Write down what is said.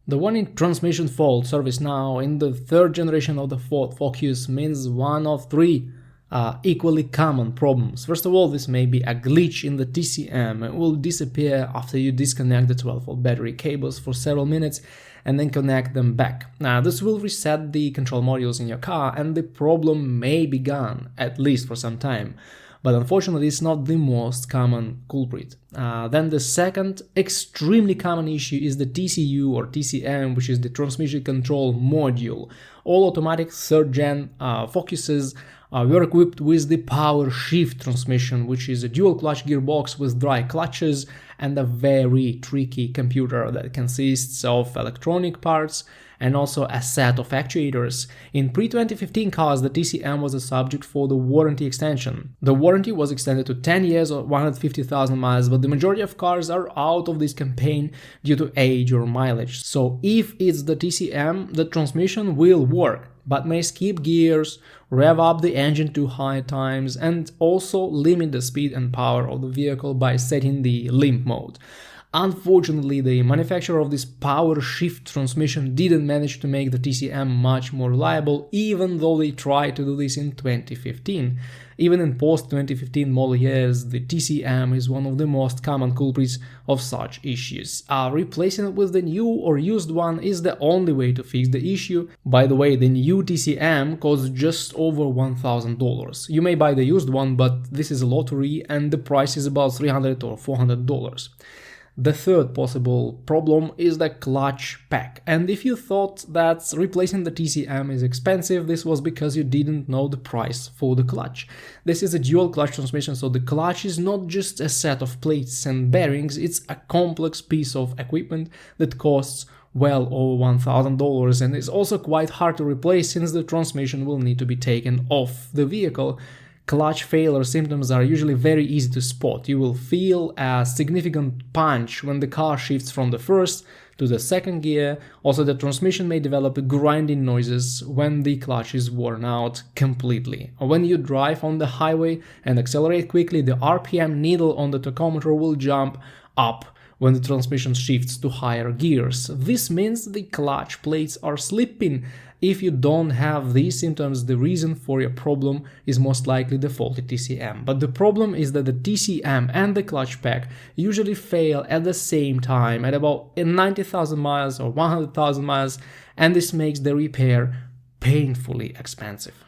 The warning transmission fault service now in the third generation of the Ford Focus means one of three equally common problems. First of all, this may be a glitch in the TCM. It will disappear after you disconnect the 12-volt battery cables for several minutes and then connect them back. Now, this will reset the control modules in your car and the problem may be gone, at least for some time. But unfortunately, it's not the most common culprit. Then the second extremely common issue is the TCU or TCM, which is the transmission control module. All automatic third-gen Focuses were equipped with the PowerShift transmission, which is a dual-clutch gearbox with dry clutches and a very tricky computer that consists of electronic parts and also a set of actuators. In pre-2015 cars, the TCM was a subject for the warranty extension. The warranty was extended to 10 years or 150,000 miles, but the majority of cars are out of this campaign due to age or mileage. So if it's the TCM, the transmission will work, but may skip gears, rev up the engine to high times, and also limit the speed and power of the vehicle by setting the limp mode. Unfortunately, the manufacturer of this PowerShift transmission didn't manage to make the TCM much more reliable, even though they tried to do this in 2015. Even in post-2015 model years, the TCM is one of the most common culprits of such issues. Replacing it with the new or used one is the only way to fix the issue. By the way, the new TCM costs just over $1,000. You may buy the used one, but this is a lottery and the price is about $300 or $400. The third possible problem is the clutch pack, and if you thought that replacing the TCM is expensive, this was because you didn't know the price for the clutch. This is a dual clutch transmission, so the clutch is not just a set of plates and bearings, it's a complex piece of equipment that costs well over $1,000 and is also quite hard to replace since the transmission will need to be taken off the vehicle. Clutch failure symptoms are usually very easy to spot. You will feel a significant punch when the car shifts from the first to the second gear. Also, the transmission may develop grinding noises when the clutch is worn out completely. When you drive on the highway and accelerate quickly, the RPM needle on the tachometer will jump up when the transmission shifts to higher gears. This means the clutch plates are slipping. If you don't have these symptoms, the reason for your problem is most likely the faulty TCM. But the problem is that the TCM and the clutch pack usually fail at the same time at about 90,000 miles or 100,000 miles, and this makes the repair painfully expensive.